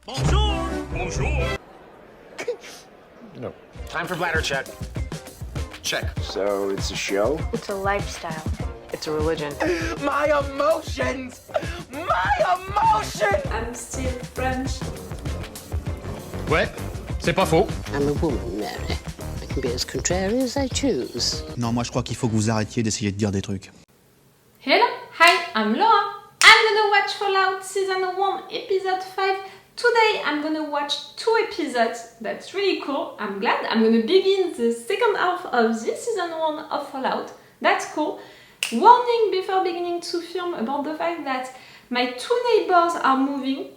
Bonjour! Bonjour! No. Time for bladder check. Check. So it's a show? It's a lifestyle. It's a religion. My emotions! My emotions! I'm still French. Ouais, c'est pas faux. I'm a woman, Mary. I can be as contrary as I choose. Non, moi je crois qu'il faut que vous arrêtiez d'essayer de dire des trucs. Hello, hi, I'm Laura. I'm gonna watch Fallout Season 1, Episode 5. Today I'm gonna watch 2 episodes. That's really cool. I'm glad. I'm gonna begin the second half of this Season 1 of Fallout. That's cool. Warning before beginning to film about the fact that my 2 neighbors are moving.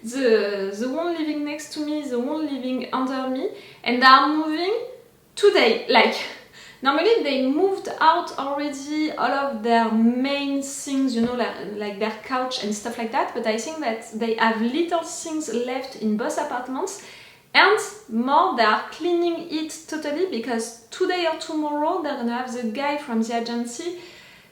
The one living next to me, the one living under me, and they are moving today. Like, normally they moved out already all of their main things, you know, like their couch and stuff like that, but I think that they have little things left in both apartments, and more, they are cleaning it totally, because today or tomorrow they're gonna have the guy from the agency,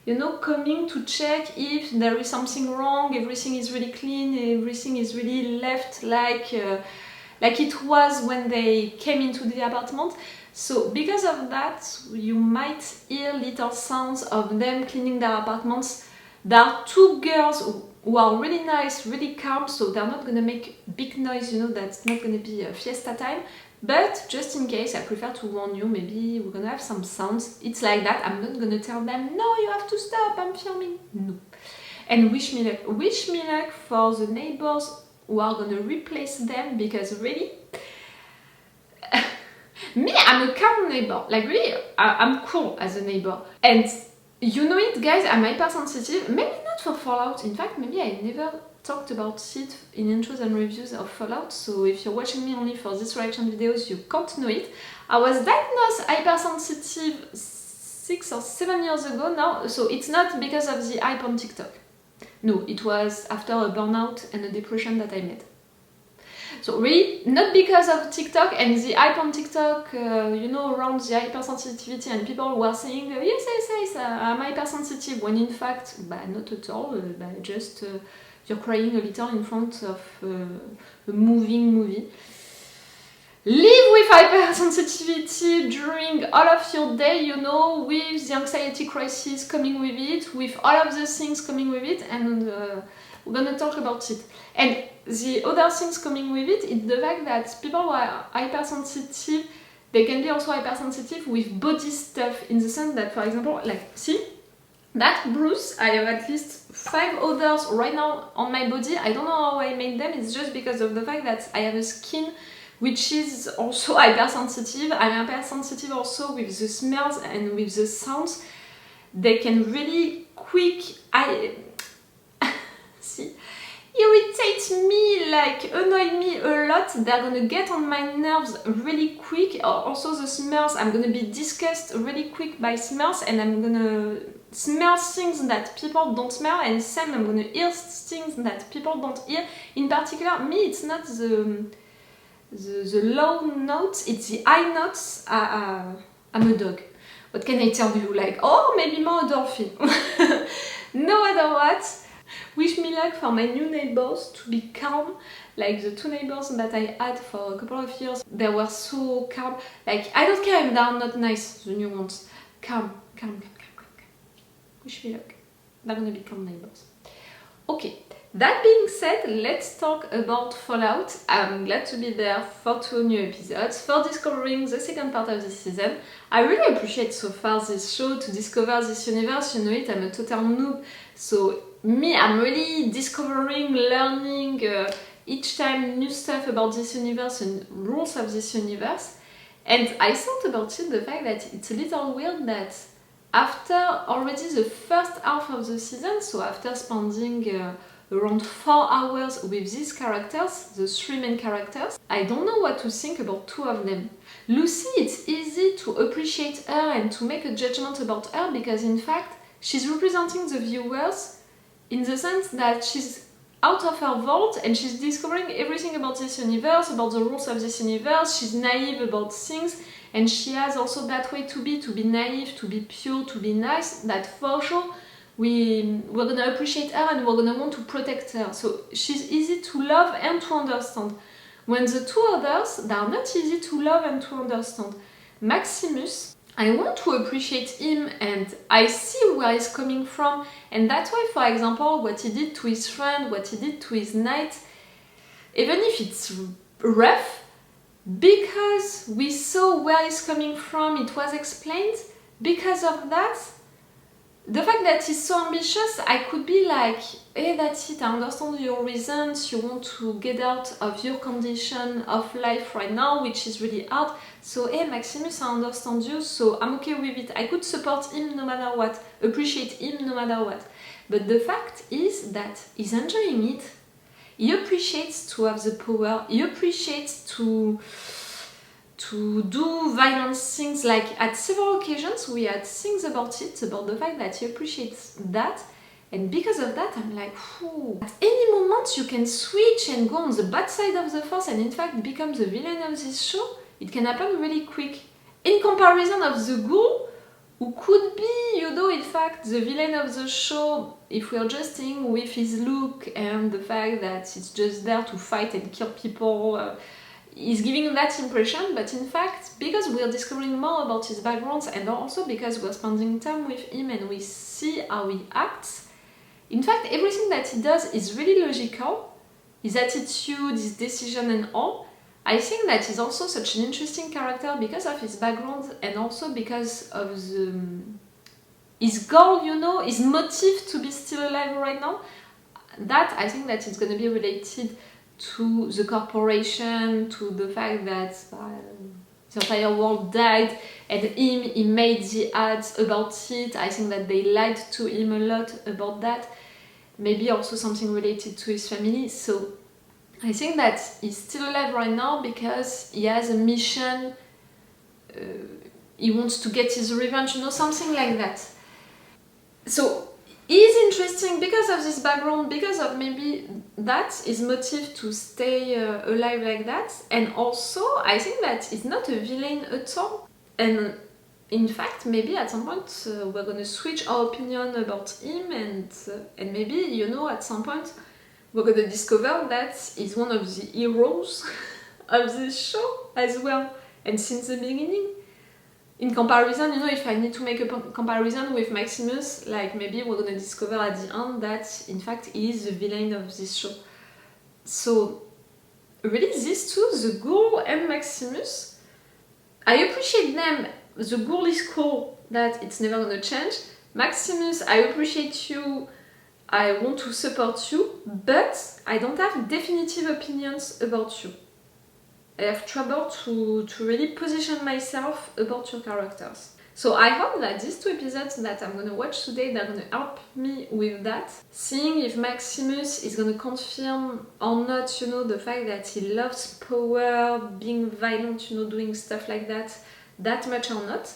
you know, coming to check if there is something wrong, everything is really clean, everything is really left like it was when they came into the apartment. So because of that, you might hear little sounds of them cleaning their apartments. There are 2 girls who are really nice, really calm, so they're not gonna make big noise, you know, that's not gonna be a fiesta time. But just in case, I prefer to warn you, maybe we're gonna have some sounds. It's like that. I'm not gonna tell them, no, you have to stop, I'm filming. No. And wish me luck. Wish me luck for the neighbors who are gonna replace them, because really, me, I'm a calm neighbor. Like really, I'm cool as a neighbor. And you know it, guys, I'm hypersensitive. Maybe not for Fallout. In fact, maybe I never talked about it in intros and reviews of Fallout, so if you're watching me only for these reaction videos, you can't know it. I was diagnosed hypersensitive 6 or 7 years ago now, so it's not because of the hype on TikTok. No, it was after a burnout and a depression that I made. So really, not because of TikTok and the hype on TikTok, you know, around the hypersensitivity, and people were saying, yes, I'm hypersensitive, when in fact, not at all, just you're crying a little in front of a moving movie. Live with hypersensitivity during all of your day, you know, with the anxiety crisis coming with it, with all of the things coming with it, and we're gonna talk about it. And the other things coming with it is the fact that people who are hypersensitive, they can be also hypersensitive with body stuff, in the sense that, for example, like, see? That bruise, I have at least 5 others right now on my body. I don't know how I made them, it's just because of the fact that I have a skin which is also hypersensitive. I'm hypersensitive also with the smells and with the sounds. They can really quick, see, irritate me, like annoy me a lot. They're gonna get on my nerves really quick. Also the smells, I'm gonna be disgusted really quick by smells, and I'm gonna smell things that people don't smell, and same, I'm gonna hear things that people don't hear. In particular, me, it's not the low notes, it's the high notes. I'm a dog. What can I tell you? Like, oh, maybe more a dolphin. No matter what. Wish me luck for my new neighbors to be calm. Like the 2 neighbors that I had for a couple of years, they were so calm. Like, I don't care if they are not nice, the new ones. Calm. Wish me luck. They're gonna be calm neighbors. Okay, that being said, let's talk about Fallout. I'm glad to be there for 2 new episodes, for discovering the second part of this season. I really appreciate so far this show, to discover this universe. You know it, I'm a total noob. So me, I'm really discovering, learning each time new stuff about this universe and rules of this universe. And I thought about it, the fact that it's a little weird that after already the first half of the season, so after spending around 4 hours with these characters, the 3 main characters, I don't know what to think about 2 of them. Lucy, it's easy to appreciate her and to make a judgment about her, because in fact she's representing the viewers in the sense that she's out of her vault and she's discovering everything about this universe, about the rules of this universe. She's naive about things, and she has also that way to be naive, to be pure, to be nice, that for sure we're gonna appreciate her and we're gonna want to protect her. So she's easy to love and to understand. When the two others, they are not easy to love and to understand. Maximus, I want to appreciate him and I see where he's coming from, and that's why, for example, what he did to his friend, what he did to his knight, even if it's rough, because we saw where he's coming from, it was explained. Because of that, the fact that he's so ambitious, I could be like, hey, that's it, I understand your reasons, you want to get out of your condition of life right now, which is really hard. So, hey, Maximus, I understand you, so I'm okay with it. I could support him no matter what, appreciate him no matter what. But the fact is that he's enjoying it. He appreciates to have the power, he appreciates to do violent things. Like at several occasions we had things about it, about the fact that he appreciates that, and because of that I'm like, whew. At any moment you can switch and go on the bad side of the force and in fact become the villain of this show. It can happen really quick. In comparison of the Ghoul, who could be, you know, in fact the villain of the show if we are just staying with his look and the fact that it's just there to fight and kill people. He's giving that impression, but in fact, because we're discovering more about his backgrounds and also because we're spending time with him and we see how he acts, in fact, everything that he does is really logical. His attitude, his decision and all. I think that he's also such an interesting character because of his background and also because of his goal, you know, his motive to be still alive right now. That, I think that it's going to be related to the corporation, to the fact that the entire world died and he made the ads about it. I think that they lied to him a lot about that. Maybe also something related to his family. So I think that he's still alive right now because he has a mission, he wants to get his revenge, you know, something like that. So he's interesting because of this background, because of maybe that, his motive to stay alive like that. And also, I think that he's not a villain at all. And in fact, maybe at some point we're gonna switch our opinion about him and maybe, you know, at some point we're gonna discover that he's one of the heroes of this show as well. And since the beginning. In comparison, you know, if I need to make a comparison with Maximus, like maybe we're gonna discover at the end that in fact he is the villain of this show. So really these two, the Ghoul and Maximus, I appreciate them. The Ghoul is cool, that it's never gonna change. Maximus, I appreciate you, I want to support you, but I don't have definitive opinions about you. I have trouble to really position myself about your characters. So I hope that these two episodes that I'm gonna watch today, they're gonna help me with that. Seeing if Maximus is gonna confirm or not, you know, the fact that he loves power, being violent, you know, doing stuff like that much or not.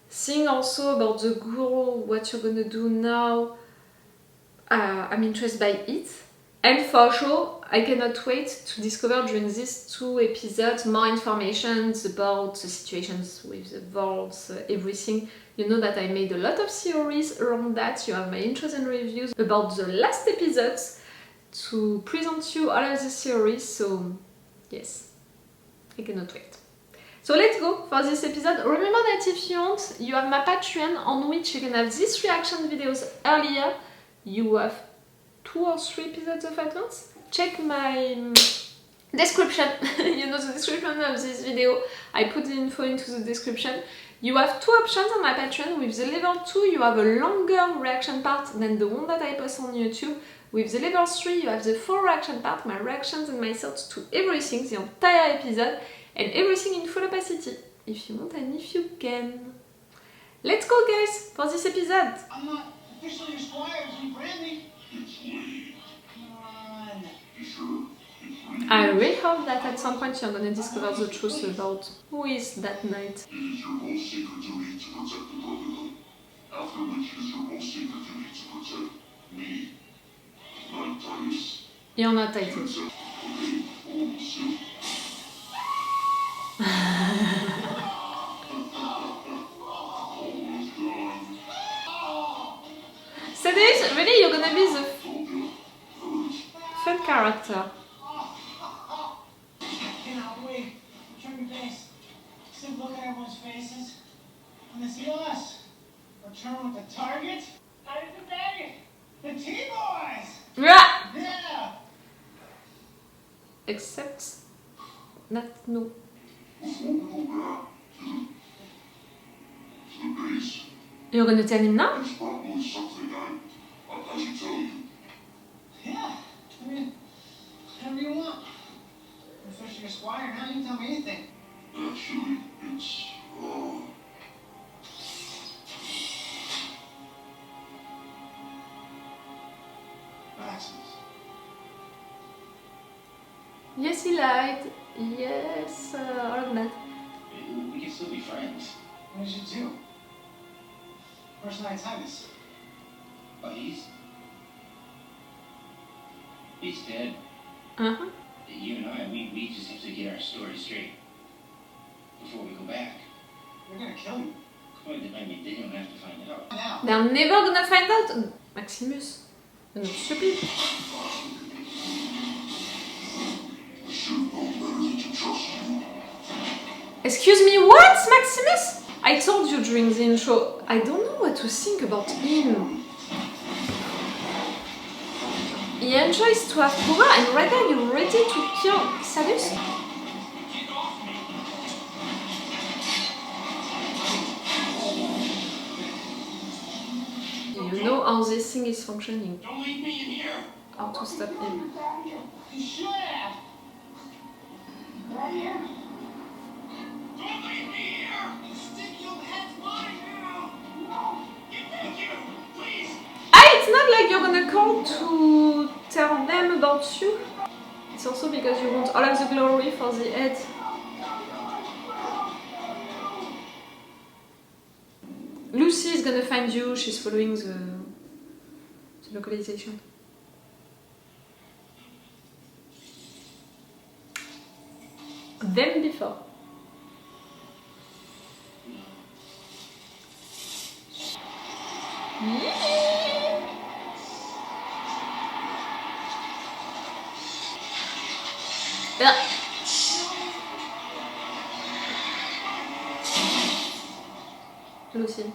Seeing also about the Ghoul, what you're gonna do now, I'm interested by it. And for sure, I cannot wait to discover during these two episodes more information about the situations with the vaults, everything. You know that I made a lot of theories around that. You have my interest and reviews about the last episodes to present you all of the theories. So yes, I cannot wait. So let's go for this episode. Remember that if you want, you have my Patreon on which you can have these reaction videos earlier. You have 2 or 3 episodes of advance. Check my description, you know, the description of this video. I put the info into the description. You have 2 options on my Patreon. With the level 2, you have a longer reaction part than the one that I post on YouTube. With the level 3, you have the full reaction part, my reactions and my thoughts to everything, the entire episode, and everything in full opacity, if you want and if you can. Let's go, guys, for this episode. I'm not officially your squire, you brand me. I really hope that at some point you're gonna discover the truth about who is that knight. It is your most sacred duty to protect the Brotherhood. After which it is your most sacred duty to protect me, not Thaddeus. You're not Thaddeus. turn your face. Sit, look at everyone's faces. And they see us. Return with the target. Thaddeus and Thaddeus. The T-Boys! Ah! Yeah! Except that no. Before we go back to the base, You're gonna tell him now? there's probably something I should tell you. Yeah. I mean, whatever you want. I'm officially your squire now. You can tell me anything. Actually, it's, Maximus. Yes, he lied. Yes, all of that. We can still be friends. What did you do? First night Thaddeus. But he's dead. Uh-huh. You and I, we just have to get our story straight before we go back. They're gonna kill you. Well, I mean, they don't have to find out. Now. They're never gonna find out. Maximus. You're not stupid. Excuse me, what, Maximus? I told you during the intro, I don't know what to think about him. He enjoys to have power, and right now you're ready to kill Thaddeus? You know how this thing is functioning. Don't leave me in here. How to stop him. You should have. Right here. Don't leave me here. You stick your head mine now. Thank you. Please. Ah, it's not like you're gonna call to tell them about you. It's also because you want all of the glory for the head. Lucy is gonna find you, she's following the localization. Them before. Yeah. Lucy.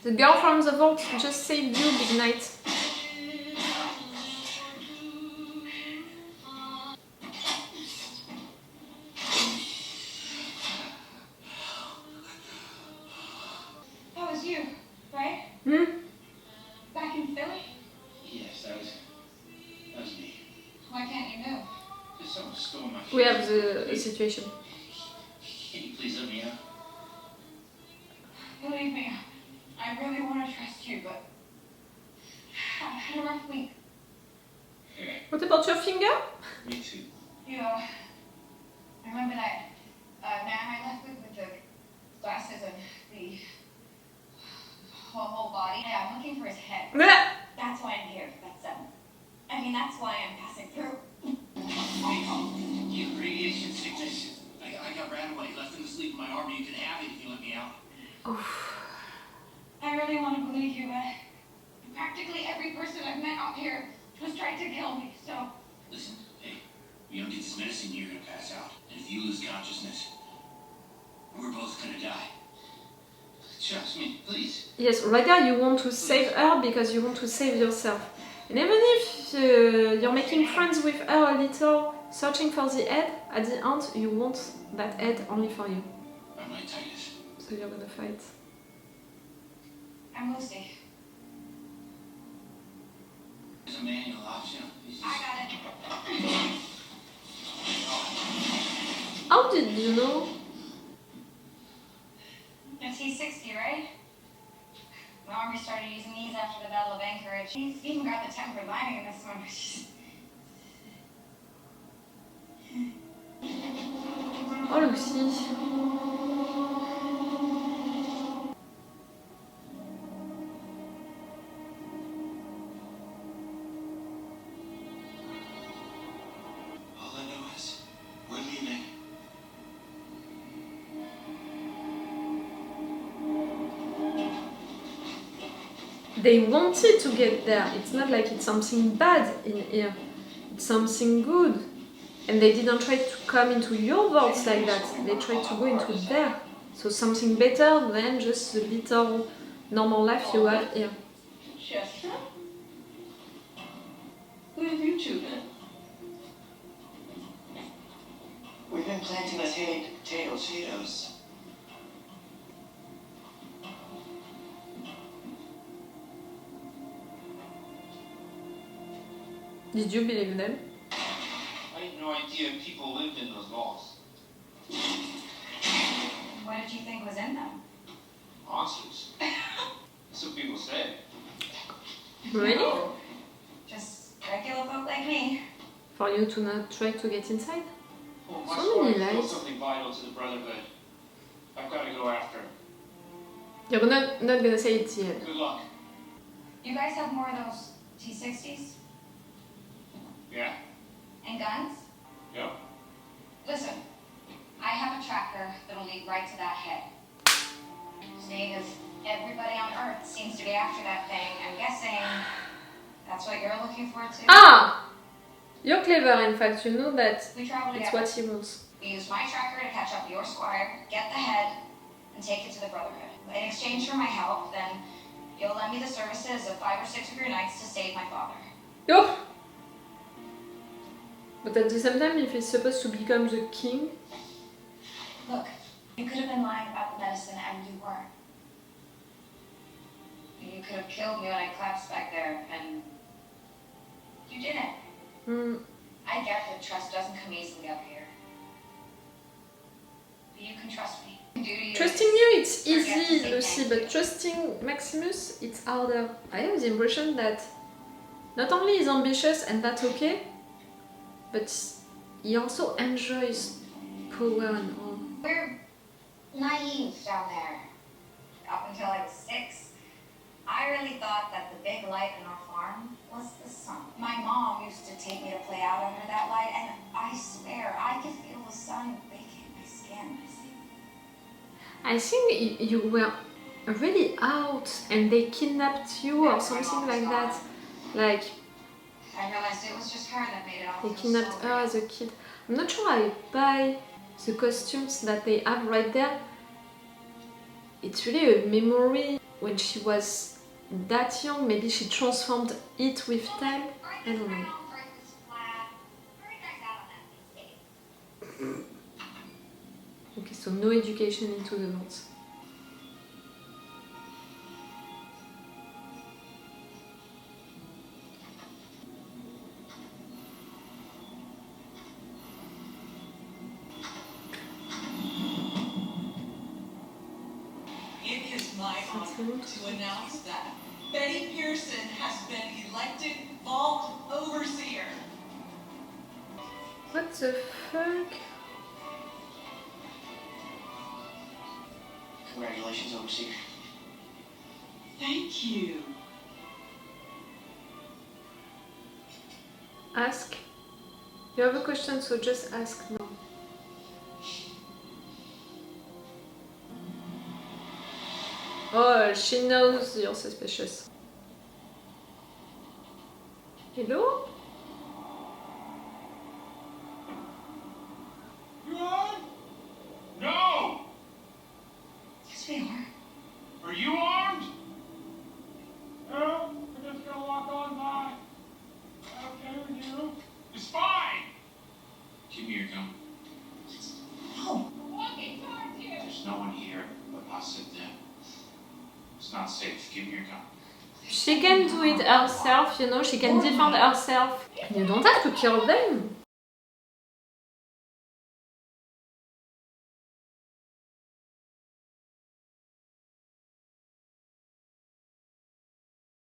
The girl from the vault just saved you, Big Knight. That was you, right? Hmm? Back in Philly? Yes, that was me. Why can't you move? Just someone stole my. We have the situation. Can you please let me out? Believe me, I really want to trust you, but I've had a rough week. What about your finger? Me too. You remember that man I left with the glasses and the whole body? Yeah, I'm looking for his head. That's why I'm here. That's why I'm passing through. You have radiation sickness. I got ran away, left him to sleep in my armor. You can have it if you let me out. I really want to believe you, but practically every person I've met out here was trying to kill me, so... Listen, hey, you don't get this medicine, you're gonna pass out. And if you lose consciousness, we're both gonna die. Trust me, please. Yes, right now you want to save her because you want to save yourself. And even if you're making friends with her a little, searching for the head, at the end you want that head only for you. I'm like Titus. So you're gonna fight. I'm Lucy. There's a manual option. I got it. How did you know? The T-60, right? The Army started using these after the Battle of Anchorage. He's even got the tempered lining in this one, which is... Oh, Lucy. All I know is we're leaving. They wanted to get there. It's not like it's something bad in here. It's something good. And they didn't try to come into your worlds like that. They tried to go into there. So something better than just the little normal life you have here. Chester? Who have you two been? We've been planting potatoes. Did you believe them? I had no idea people lived in those vaults. What did you think was in them? Monsters. That's what people say. Really? No, just regular folk like me. For you to not try to get inside? Well, my So many squad feels lies. something vital to the Brotherhood. I've got to go after him. You're not gonna say it's yet. Good luck. You guys have more of those T-60s Yeah? and guns? Yep. Listen, I have a tracker that'll lead right to that head. Seeing as everybody on Earth seems to be after that thing, I'm guessing that's what you're looking for too? Ah! You're clever, in fact. You know that We travel it's together. what he wants. We use my tracker to catch up your squire, get the head, and take it to the Brotherhood. In exchange for my help, then you'll lend me the services of 5 or 6 of your knights to save my father. Yo! But at the same time, if he's supposed to become the king, Look, you could have been lying about the medicine and you weren't. You could have killed me when I collapsed back there, and you didn't. I get that trust doesn't come easily up here. But you can trust me. trusting you it's easy, Lucy, but trusting Maximus, it's harder. I have the impression that not only he's ambitious and that's okay, but he also enjoys power and all. We're naive down there. Up until I was 6, I really thought that the big light in our farm was the sun. My mom used to take me to play out under that light, and I swear I could feel the sun baking my skin. I think you were really out and they kidnapped you or something like that. Like, I realized it was just her that made it all they feel kidnapped so her real. as a kid. I'm not sure I buy the costumes that they have right there. It's really a memory when she was that young. Maybe she transformed it with time. I don't know. Okay, so no education into the notes. It is my honor to announce that Betty Pearson has been elected Vault Overseer. What the fuck? Congratulations, Overseer. Thank you. Ask. You have a question, so just ask now. Oh, she knows you're suspicious. Hello? You on? No! Yes, we are. Are you armed? No, we're just gonna walk on by. Okay with you? It's fine! Give me your gun. No. Walking towards you. There's no one here but us and them. It's not safe. Give me your gun. She can do it herself, you know, she can defend herself. You don't have to kill them.